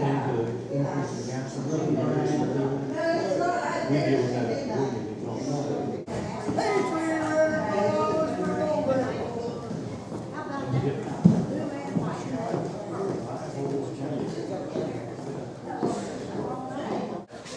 increase the gaps in living areas. We deal with that at the union.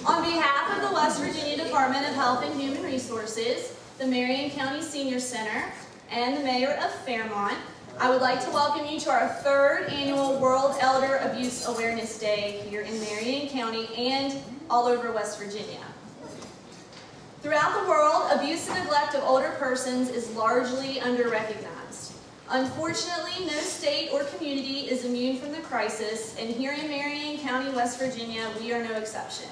On behalf of the West Virginia Department of Health and Human Resources, the Marion County Senior Center, and the Mayor of Fairmont, I would like to welcome you to our 3rd annual World Elder Abuse Awareness Day here in Marion County and all over West Virginia. Throughout the world, abuse and neglect of older persons is largely under-recognized. Unfortunately, no state or community is immune from the crisis, and here in Marion County, West Virginia, we are no exception.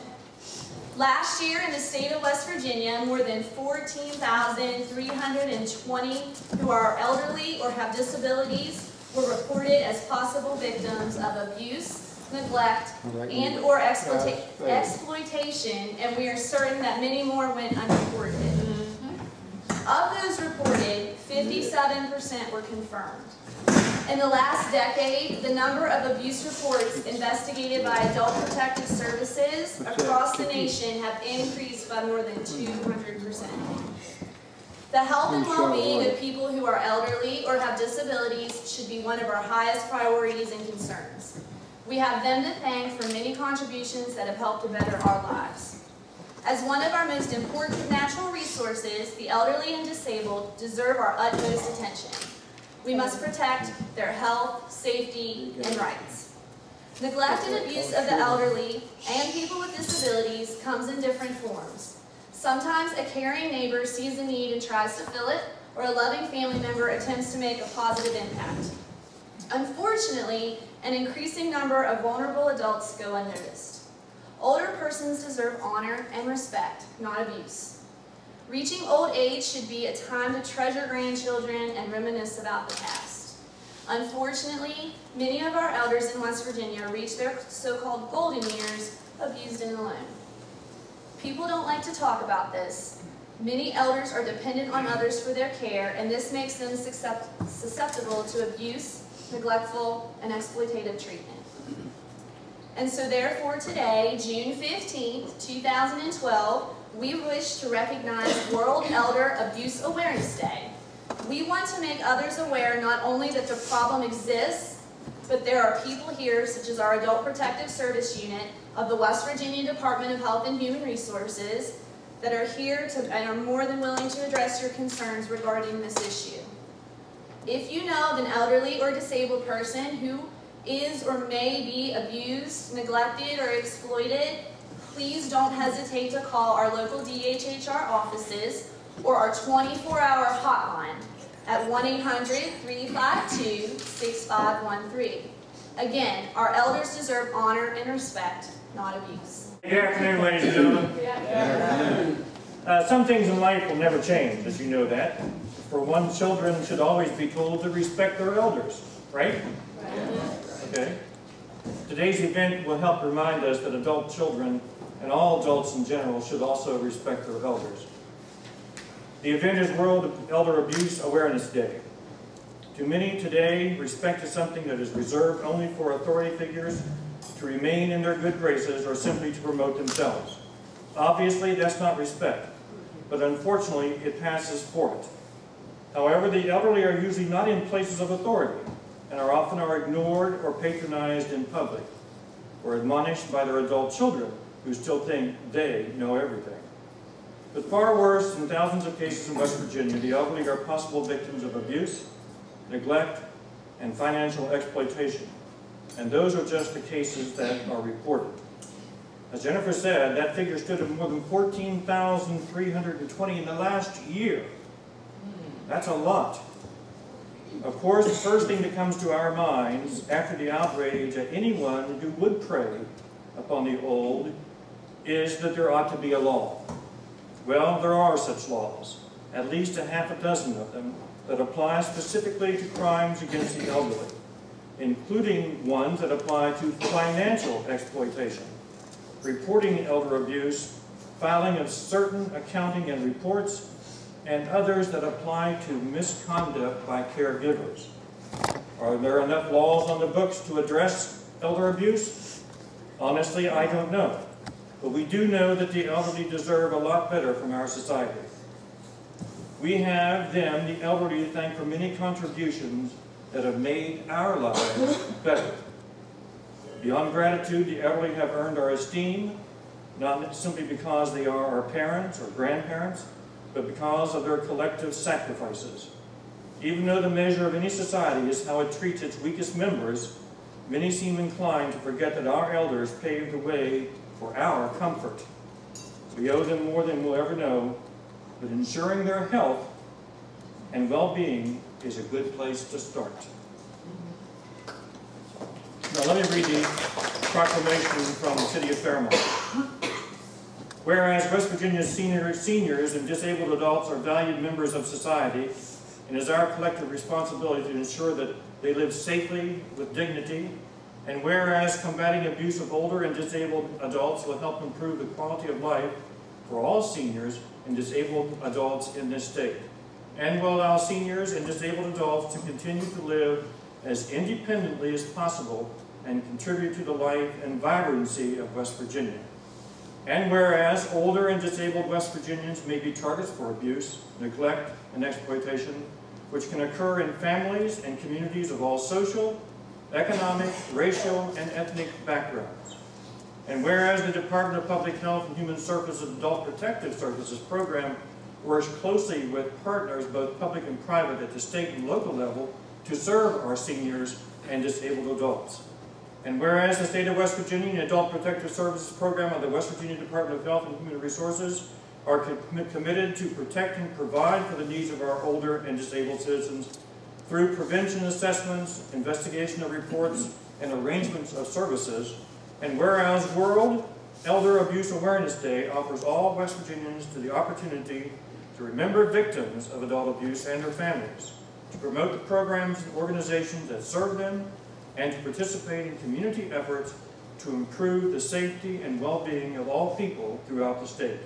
Last year in the state of West Virginia, more than 14,320 who are elderly or have disabilities were reported as possible victims of abuse, neglect, and or exploitation, and we are certain that many more went unreported. Of those reported, 57% were confirmed. In the last decade, the number of abuse reports investigated by Adult Protective Services across the nation have increased by more than 200%. The health and well-being of people who are elderly or have disabilities should be one of our highest priorities and concerns. We have them to thank for many contributions that have helped to better our lives. As one of our most important natural resources, the elderly and disabled deserve our utmost attention. We must protect their health, safety, and rights. Neglect and abuse of the elderly and people with disabilities comes in different forms. Sometimes a caring neighbor sees a need and tries to fill it, or a loving family member attempts to make a positive impact. Unfortunately, an increasing number of vulnerable adults go unnoticed. Older persons deserve honor and respect, not abuse. Reaching old age should be a time to treasure grandchildren and reminisce about the past. Unfortunately, many of our elders in West Virginia reach their so-called golden years abused and alone. People don't like to talk about this. Many elders are dependent on others for their care, and this makes them susceptible to abuse, neglectful, and exploitative treatment. And so therefore today, June 15th, 2012, we wish to recognize World Elder Abuse Awareness Day. We want to make others aware not only that the problem exists, but there are people here, such as our Adult Protective Service Unit of the West Virginia Department of Health and Human Resources, that are here and are more than willing to address your concerns regarding this issue. If you know of an elderly or disabled person who is or may be abused, neglected, or exploited, please don't hesitate to call our local DHHR offices or our 24-hour hotline at 1-800-352-6513. Again, our elders deserve honor and respect, not abuse. Good afternoon, ladies and gentlemen. Good afternoon. Some things in life will never change, as you know that. For one, children should always be told to respect their elders, right? Okay. Today's event will help remind us that adult children and all adults in general should also respect their elders. The event is World Elder Abuse Awareness Day. To many today, respect is something that is reserved only for authority figures to remain in their good graces or simply to promote themselves. Obviously, that's not respect, but unfortunately, it passes for it. However, the elderly are usually not in places of authority and are often ignored or patronized in public or admonished by their adult children who still think they know everything. But far worse, in thousands of cases in West Virginia, the elderly are possible victims of abuse, neglect, and financial exploitation. And those are just the cases that are reported. As Jennifer said, that figure stood at more than 14,320 in the last year. That's a lot. Of course, the first thing that comes to our minds after the outrage at anyone who would prey upon the old is that there ought to be a law. Well, there are such laws, at least a half a dozen of them, that apply specifically to crimes against the elderly, including ones that apply to financial exploitation, reporting elder abuse, filing of certain accounting and reports, and others that apply to misconduct by caregivers. Are there enough laws on the books to address elder abuse? Honestly, I don't know. But we do know that the elderly deserve a lot better from our society. We have them, the elderly, to thank for many contributions that have made our lives better. Beyond gratitude, the elderly have earned our esteem, not simply because they are our parents or grandparents, but because of their collective sacrifices. Even though the measure of any society is how it treats its weakest members, many seem inclined to forget that our elders paved the way for our comfort. We owe them more than we'll ever know, but ensuring their health and well-being is a good place to start. Now let me read the proclamation from the City of Fairmont. Whereas West Virginia's seniors and disabled adults are valued members of society, and it is our collective responsibility to ensure that they live safely with dignity, and whereas combating abuse of older and disabled adults will help improve the quality of life for all seniors and disabled adults in this state, and will allow seniors and disabled adults to continue to live as independently as possible and contribute to the life and vibrancy of West Virginia. And whereas older and disabled West Virginians may be targets for abuse, neglect, and exploitation, which can occur in families and communities of all social, economic, racial, and ethnic backgrounds. And whereas the Department of Public Health and Human Services Adult Protective Services program works closely with partners, both public and private, at the state and local level to serve our seniors and disabled adults. And whereas the State of West Virginia and Adult Protective Services Program of the West Virginia Department of Health and Human Resources are committed to protect and provide for the needs of our older and disabled citizens through prevention assessments, investigation of reports, and arrangements of services. And whereas World Elder Abuse Awareness Day offers all West Virginians the opportunity to remember victims of adult abuse and their families, to promote the programs and organizations that serve them, and to participate in community efforts to improve the safety and well-being of all people throughout the state.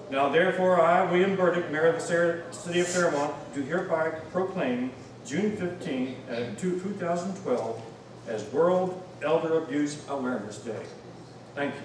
Now therefore I, William Burdick, Mayor of the City of Fairmont, do hereby proclaim June 15, 2012 as World Elder Abuse Awareness Day. Thank you.